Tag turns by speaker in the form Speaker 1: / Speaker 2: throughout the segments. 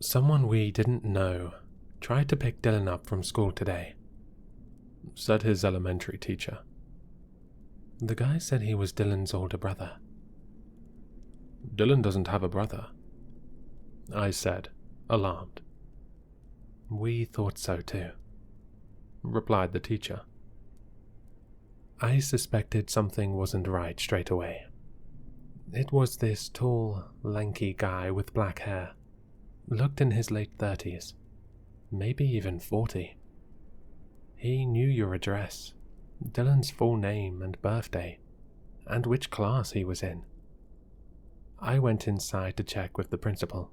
Speaker 1: Someone we didn't know tried to pick Dylan up from school today, said his elementary teacher. The guy said he was Dylan's older brother.
Speaker 2: Dylan doesn't have a brother, I said, alarmed.
Speaker 1: We thought so too,
Speaker 2: replied the teacher.
Speaker 1: I suspected something wasn't right straight away. It was this tall, lanky guy with black hair. Looked in his late 30s, maybe even 40. He knew your address, Dylan's full name and birthday, and which class he was in. I went inside to check with the principal.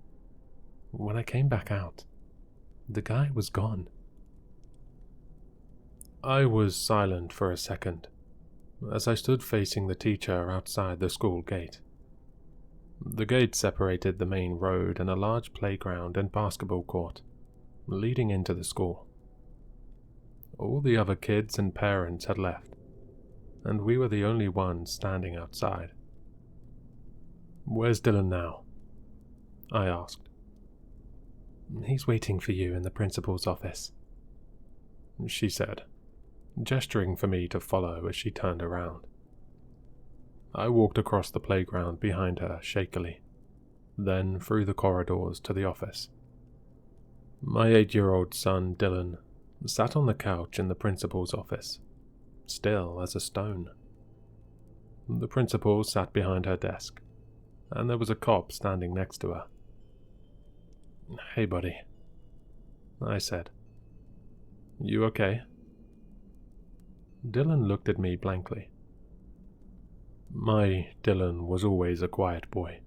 Speaker 1: When I came back out, the guy was gone.
Speaker 2: I was silent for a second, as I stood facing the teacher outside the school gate. The gate separated the main road and a large playground and basketball court, leading into the school. All the other kids and parents had left, and we were the only ones standing outside. "Where's Dylan now?" I asked.
Speaker 1: "He's waiting for you in the principal's office,"
Speaker 2: she said, gesturing for me to follow as she turned around. I walked across the playground behind her shakily, then through the corridors to the office. My 8-year-old son, Dylan, sat on the couch in the principal's office, still as a stone. The principal sat behind her desk, and there was a cop standing next to her.
Speaker 1: "Hey, buddy,"
Speaker 2: I said. "You okay?" Dylan looked at me blankly. My Dylan was always a quiet boy.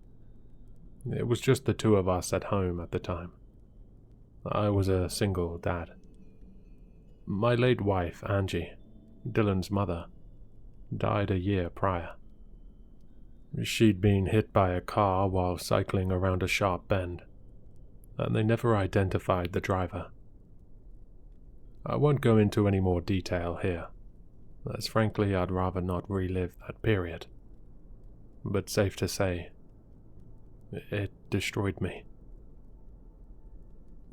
Speaker 2: It was just the two of us at home at the time. I was a single dad. My late wife, Angie, Dylan's mother, died a year prior. She'd been hit by a car while cycling around a sharp bend, and they never identified the driver. I won't go into any more detail here, as frankly I'd rather not relive that period. But safe to say, it destroyed me.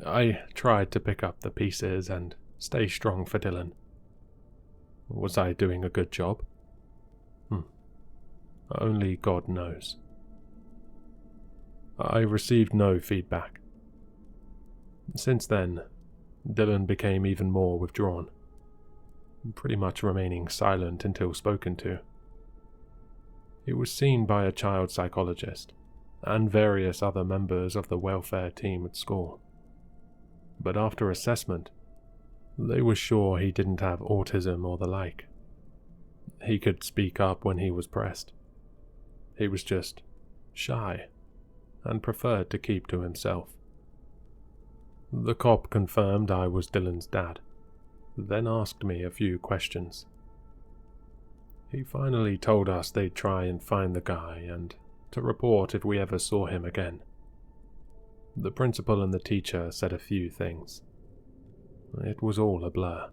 Speaker 2: I tried to pick up the pieces and stay strong for Dylan. Was I doing a good job? Only God knows. I received no feedback. Since then, Dylan became even more withdrawn, pretty much remaining silent until spoken to. He was seen by a child psychologist and various other members of the welfare team at school. But after assessment, they were sure he didn't have autism or the like. He could speak up when he was pressed. He was just shy and preferred to keep to himself. The cop confirmed I was Dylan's dad, then asked me a few questions. He finally told us they'd try and find the guy and to report if we ever saw him again. The principal and the teacher said a few things. It was all a blur.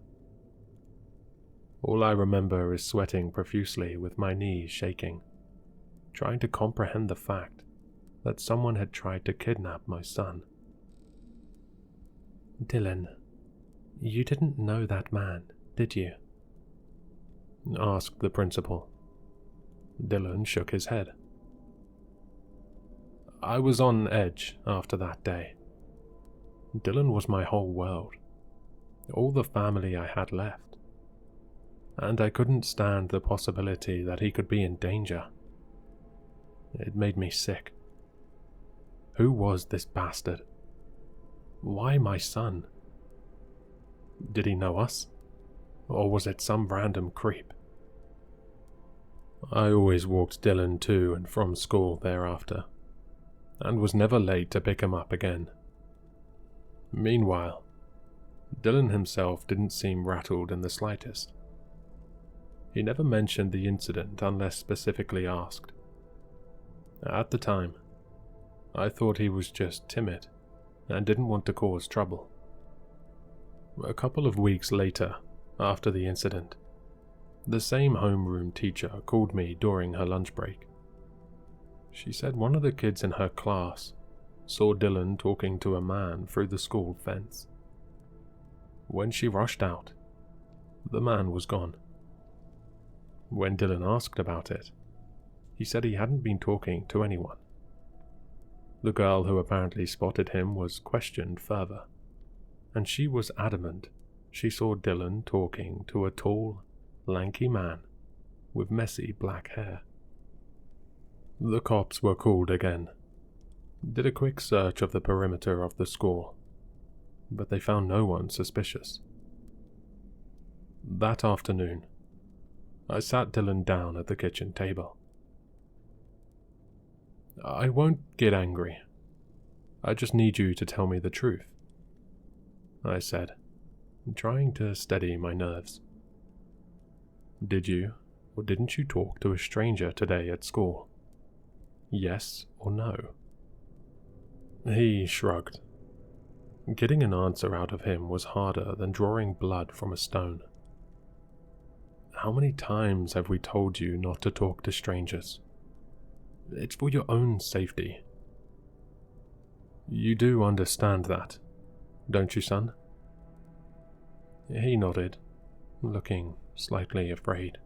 Speaker 2: All I remember is sweating profusely with my knees shaking, trying to comprehend the fact that someone had tried to kidnap my son.
Speaker 1: "Dylan, you didn't know that man, did you?"
Speaker 2: asked the principal. Dylan shook his head. I was on edge after that day. Dylan was my whole world, all the family I had left, and I couldn't stand the possibility that he could be in danger. It made me sick. Who was this bastard? Why my son? Did he know us? Or was it some random creep? I always walked Dylan to and from school thereafter, and was never late to pick him up again. Meanwhile, Dylan himself didn't seem rattled in the slightest. He never mentioned the incident unless specifically asked. At the time, I thought he was just timid and didn't want to cause trouble. A couple of weeks later, after the incident, the same homeroom teacher called me during her lunch break. She said one of the kids in her class saw Dylan talking to a man through the school fence. When she rushed out, the man was gone. When Dylan asked about it, he said he hadn't been talking to anyone. The girl who apparently spotted him was questioned further, and she was adamant she saw Dylan talking to a tall, lanky man with messy black hair. The cops were called again, did a quick search of the perimeter of the school, but they found no one suspicious. That afternoon, I sat Dylan down at the kitchen table. "I won't get angry. I just need you to tell me the truth," I said, trying to steady my nerves. "Did you or didn't you talk to a stranger today at school? Yes or no?" He shrugged. Getting an answer out of him was harder than drawing blood from a stone. "How many times have we told you not to talk to strangers? It's for your own safety. You do understand that, don't you, son?" He nodded, looking slightly afraid.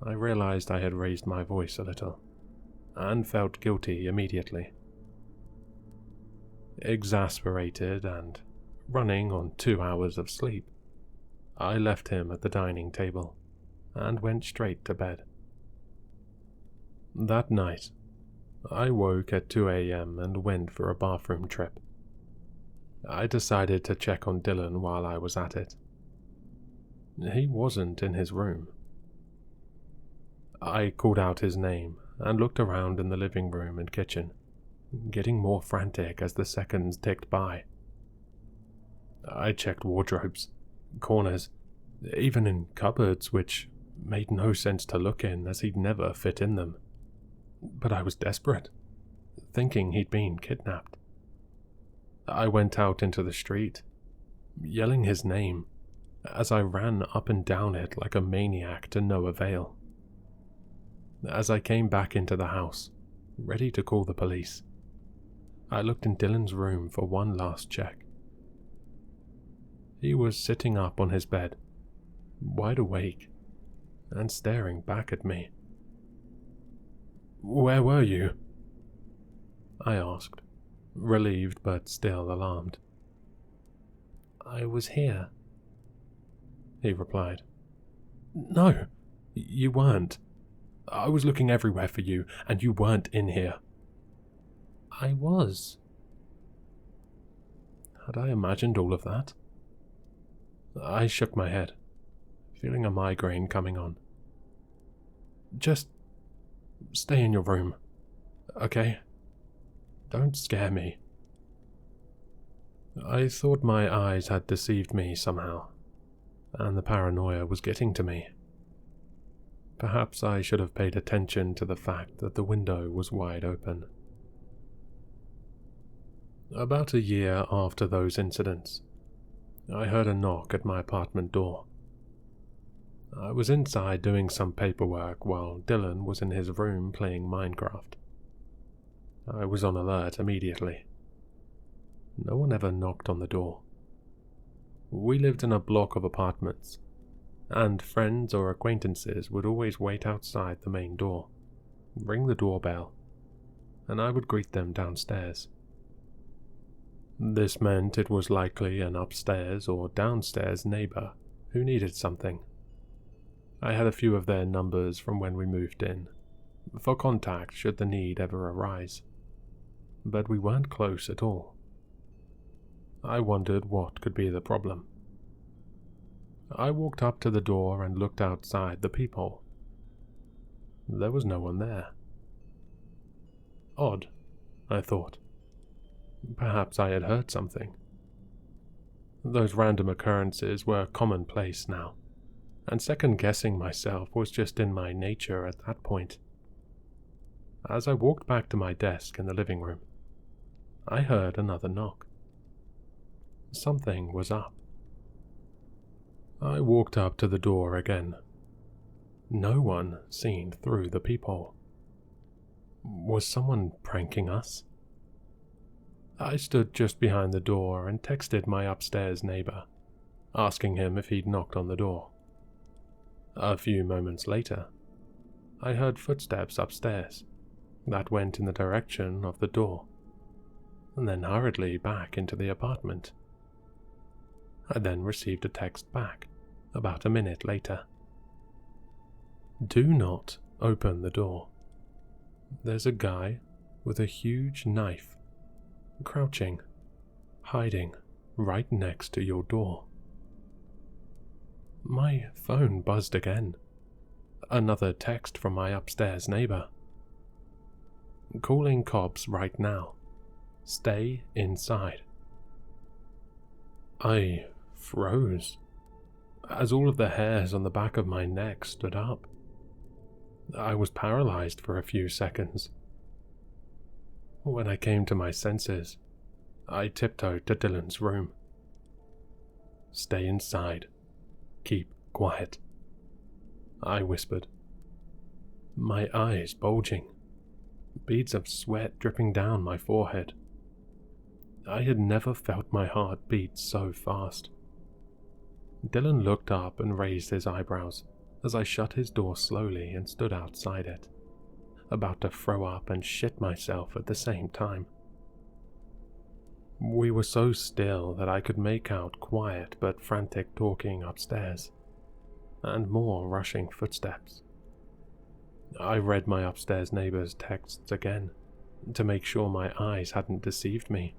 Speaker 2: I realized I had raised my voice a little, and felt guilty immediately. Exasperated and running on 2 hours of sleep, I left him at the dining table and went straight to bed. That night, I woke at 2 a.m. and went for a bathroom trip. I decided to check on Dylan while I was at it. He wasn't in his room. I called out his name and looked around in the living room and kitchen, getting more frantic as the seconds ticked by. I checked wardrobes, corners, even in cupboards which made no sense to look in as he'd never fit in them. But I was desperate, thinking he'd been kidnapped. I went out into the street, yelling his name as I ran up and down it like a maniac to no avail. As I came back into the house, ready to call the police, I looked in Dylan's room for one last check. He was sitting up on his bed, wide awake, and staring back at me. "Where were you?" I asked, relieved but still alarmed. "I was here," he replied. "No, you weren't. I was looking everywhere for you, and you weren't in here." "I was." Had I imagined all of that? I shook my head, feeling a migraine coming on. "Just stay in your room, okay? Don't scare me." I thought my eyes had deceived me somehow, and the paranoia was getting to me. Perhaps I should have paid attention to the fact that the window was wide open. About a year after those incidents, I heard a knock at my apartment door. I was inside doing some paperwork while Dylan was in his room playing Minecraft. I was on alert immediately. No one ever knocked on the door. We lived in a block of apartments, and friends or acquaintances would always wait outside the main door, ring the doorbell, and I would greet them downstairs. This meant it was likely an upstairs or downstairs neighbor who needed something. I had a few of their numbers from when we moved in, for contact should the need ever arise, but we weren't close at all. I wondered what could be the problem. I walked up to the door and looked outside the peephole. There was no one there. Odd, I thought. Perhaps I had heard something. Those random occurrences were commonplace now, and second-guessing myself was just in my nature at that point. As I walked back to my desk in the living room, I heard another knock. Something was up. I walked up to the door again. No one seen through the peephole. Was someone pranking us?
Speaker 1: I stood just behind the door and texted my upstairs neighbor, asking him if he'd knocked on the door. A few moments later, I heard footsteps upstairs that went in the direction of the door, and then hurriedly back into the apartment. I then received a text back about a minute later. Do not open the door. There's a guy with a huge knife, crouching, hiding right next to your door. My phone buzzed again. Another text from my upstairs neighbor. Calling cops right now. Stay inside. I froze as all of the hairs on the back of my neck stood up. I was paralyzed for a few seconds. When I came to my senses, I tiptoed to Dylan's room. Stay inside. Keep quiet, I whispered, my eyes bulging, beads of sweat dripping down my forehead. I had never felt my heart beat so fast. Dylan looked up and raised his eyebrows as I shut his door slowly and stood outside it, about to throw up and shit myself at the same time. We were so still that I could make out quiet but frantic talking upstairs, and more rushing footsteps. I read my upstairs neighbor's texts again, to make sure my eyes hadn't deceived me.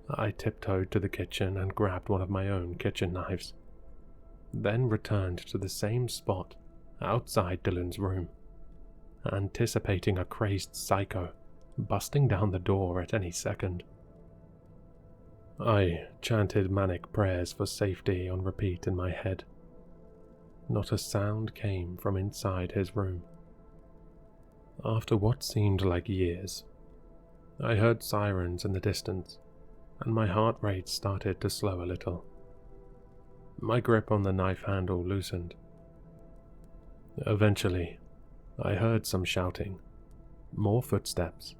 Speaker 1: I tiptoed to the kitchen and grabbed one of my own kitchen knives, then returned to the same spot outside Dylan's room, anticipating a crazed psycho busting down the door at any second. I chanted manic prayers for safety on repeat in my head. Not a sound came from inside his room. After what seemed like years, I heard sirens in the distance, and my heart rate started to slow a little. My grip on the knife handle loosened. Eventually, I heard some shouting, more footsteps,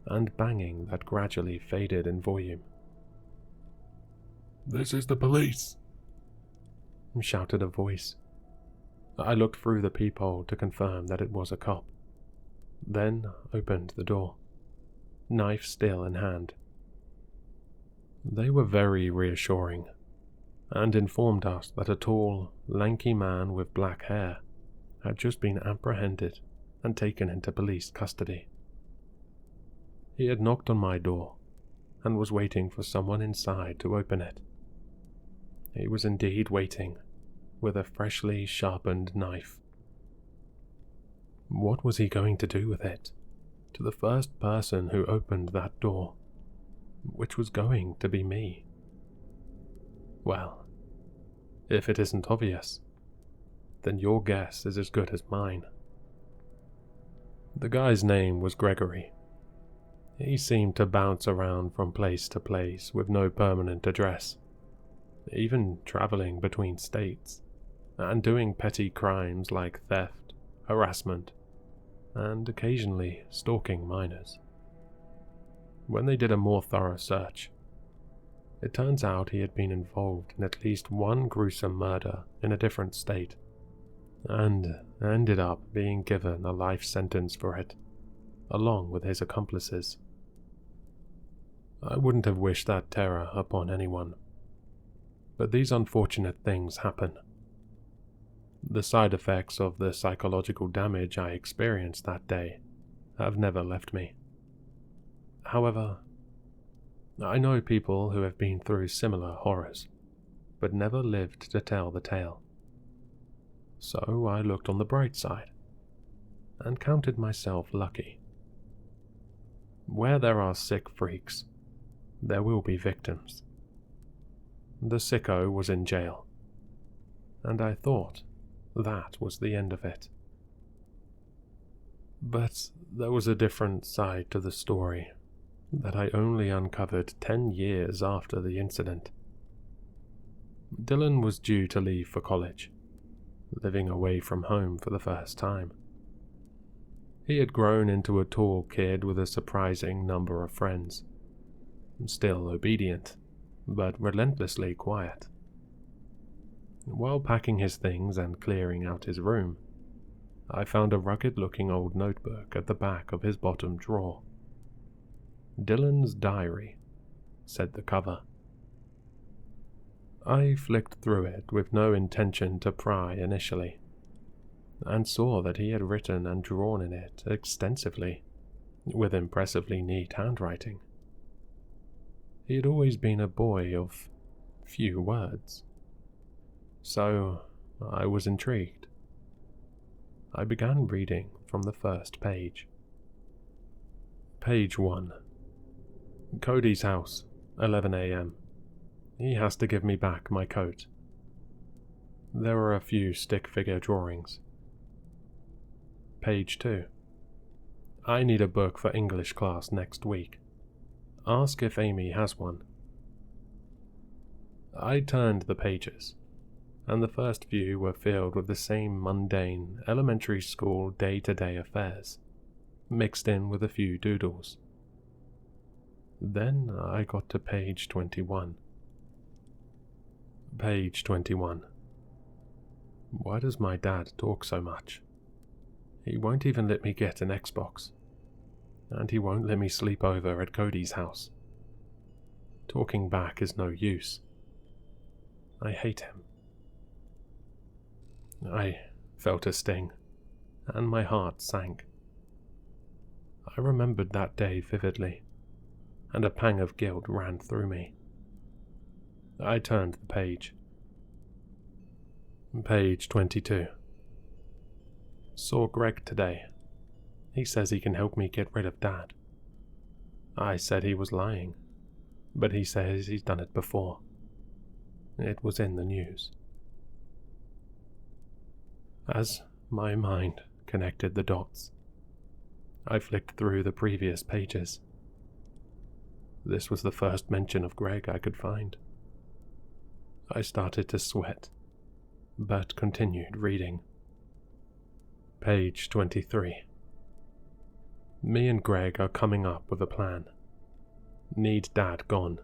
Speaker 1: and banging that gradually faded in volume.
Speaker 2: "This is the police,"
Speaker 1: shouted a voice. I looked through the peephole to confirm that it was a cop, then opened the door, knife still in hand. They were very reassuring, and informed us that a tall, lanky man with black hair had just been apprehended and taken into police custody. He had knocked on my door and was waiting for someone inside to open it. He was indeed waiting, with a freshly sharpened knife. What was he going to do with it to the first person who opened that door, which was going to be me? Well, if it isn't obvious, then your guess is as good as mine. The guy's name was Gregory. He seemed to bounce around from place to place with no permanent address, even traveling between states, and doing petty crimes like theft, harassment, and occasionally stalking minors. When they did a more thorough search, it turns out he had been involved in at least one gruesome murder in a different state, and ended up being given a life sentence for it, along with his accomplices. I wouldn't have wished that terror upon anyone, but these unfortunate things happen. The side effects of the psychological damage I experienced that day have never left me. However, I know people who have been through similar horrors, but never lived to tell the tale. So I looked on the bright side, and counted myself lucky. Where there are sick freaks, there will be victims. The sicko was in jail, and I thought that was the end of it. But there was a different side to the story that I only uncovered 10 years after the incident. Dylan was due to leave for college, living away from home for the first time. He had grown into a tall kid with a surprising number of friends, still obedient, but relentlessly quiet. While packing his things and clearing out his room, I found a rugged-looking old notebook at the back of his bottom drawer. "Dylan's Diary," said the cover. I flicked through it with no intention to pry initially, and saw that he had written and drawn in it extensively, with impressively neat handwriting. He had always been a boy of few words, so I was intrigued. I began reading from the first page. Page 1. Cody's house, 11 a.m. He has to give me back my coat. There are a few stick figure drawings. Page 2. I need a book for English class next week. Ask if Amy has one. I turned the pages, and the first few were filled with the same mundane elementary school day-to-day affairs, mixed in with a few doodles. Then I got to page 21. Page 21. Why does my dad talk so much? He won't even let me get an Xbox, and he won't let me sleep over at Cody's house. Talking back is no use. I hate him. I felt a sting, and my heart sank. I remembered that day vividly, and a pang of guilt ran through me. I turned the page. Page 22. Saw Greg today. He says he can help me get rid of Dad. I said he was lying, but he says he's done it before. It was in the news. As my mind connected the dots, I flicked through the previous pages. This was the first mention of Greg I could find. I started to sweat, but continued reading. Page 23. Me and Greg are coming up with a plan. Need Dad gone.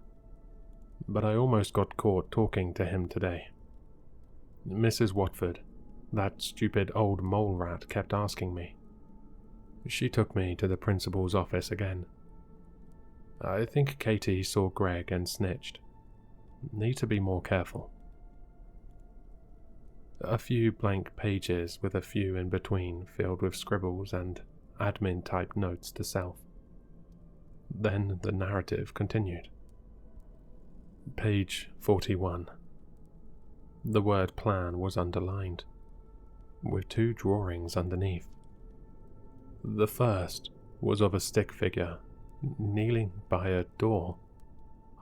Speaker 1: But I almost got caught talking to him today. Mrs. Watford, that stupid old mole rat, kept asking me. She took me to the principal's office again. I think Katie saw Greg and snitched. Need to be more careful. A few blank pages with a few in between filled with scribbles and admin-type notes to self. Then the narrative continued. Page 41. The word plan was underlined, with 2 drawings underneath. The first was of a stick figure kneeling by a door,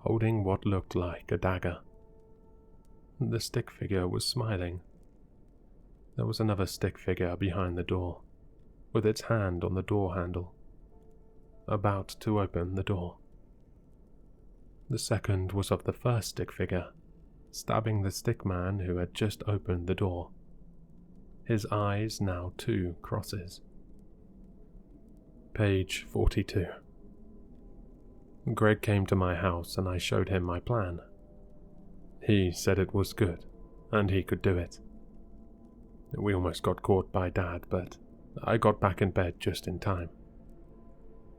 Speaker 1: holding what looked like a dagger. The stick figure was smiling. There was another stick figure behind the door, with its hand on the door handle, about to open the door. The second was of the first stick figure, stabbing the stick man who had just opened the door, his eyes now 2 crosses. Page 42. Greg came to my house and I showed him my plan. He said it was good, and he could do it. We almost got caught by Dad, but I got back in bed just in time.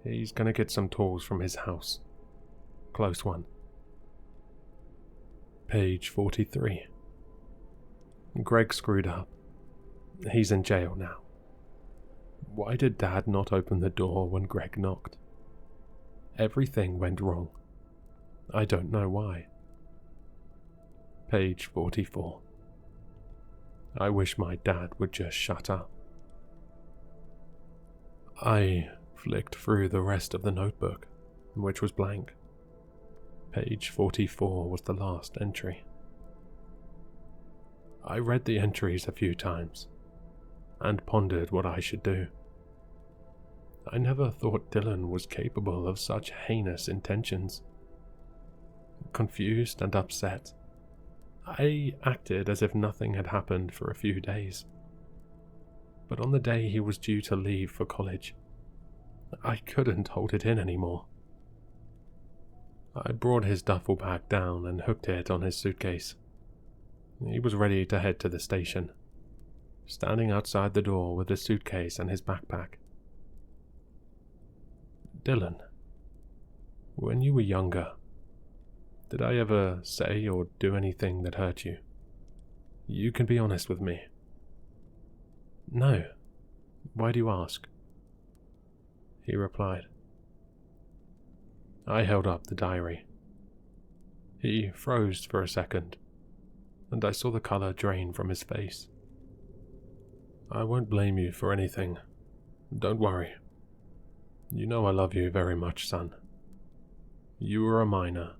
Speaker 1: He's gonna get some tools from his house. Close one. Page 43. Greg screwed up. He's in jail now. Why did Dad not open the door when Greg knocked? Everything went wrong. I don't know why. Page 44. I wish my dad would just shut up. I flicked through the rest of the notebook, which was blank. Page 44 was the last entry. I read the entries a few times, and pondered what I should do. I never thought Dylan was capable of such heinous intentions. Confused and upset, I acted as if nothing had happened for a few days. But on the day he was due to leave for college, I couldn't hold it in anymore. I brought his duffel bag down and hooked it on his suitcase. He was ready to head to the station, standing outside the door with his suitcase and his backpack. Dylan, when you were younger, did I ever say or do anything that hurt you? You can be honest with me. No. Why do you ask? He replied. I held up the diary. He froze for a second, and I saw the color drain from his face. I won't blame you for anything. Don't worry. You know I love you very much, son. You were a minor,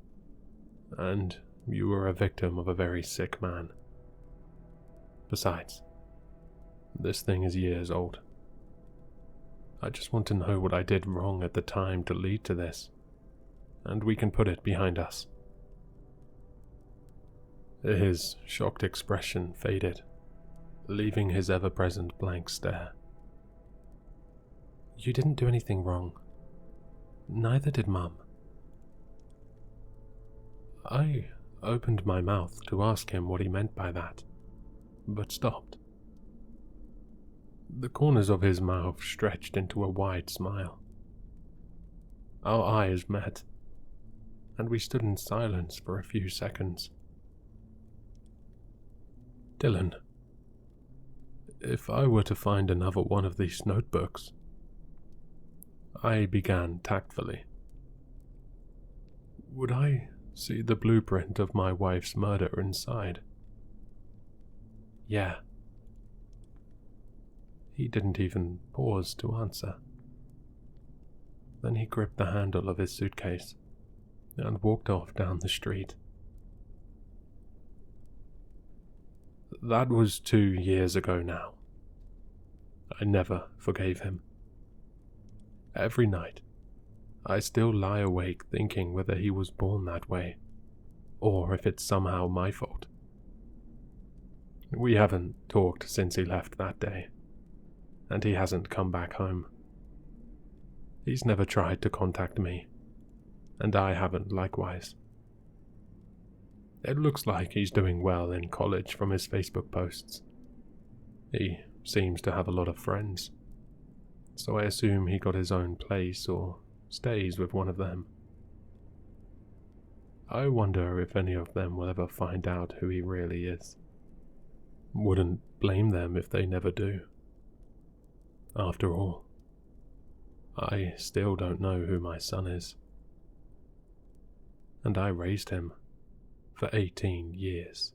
Speaker 1: and you were a victim of a very sick man. Besides, this thing is years old. I just want to know what I did wrong at the time to lead to this, and we can put it behind us. His shocked expression faded, leaving his ever-present blank stare. You didn't do anything wrong. Neither did Mum. I opened my mouth to ask him what he meant by that, but stopped. The corners of his mouth stretched into a wide smile. Our eyes met, and we stood in silence for a few seconds. Dylan, if I were to find another one of these notebooks, I began tactfully, would I see the blueprint of my wife's murder inside? Yeah. He didn't even pause to answer. Then he gripped the handle of his suitcase and walked off down the street. That was 2 years ago now. I never forgave him. Every night, I still lie awake thinking whether he was born that way, or if it's somehow my fault. We haven't talked since he left that day, and he hasn't come back home. He's never tried to contact me, and I haven't likewise. It looks like he's doing well in college from his Facebook posts. He seems to have a lot of friends, so I assume he got his own place or stays with one of them. I wonder if any of them will ever find out who he really is. Wouldn't blame them if they never do. After all, I still don't know who my son is. And I raised him for 18 years.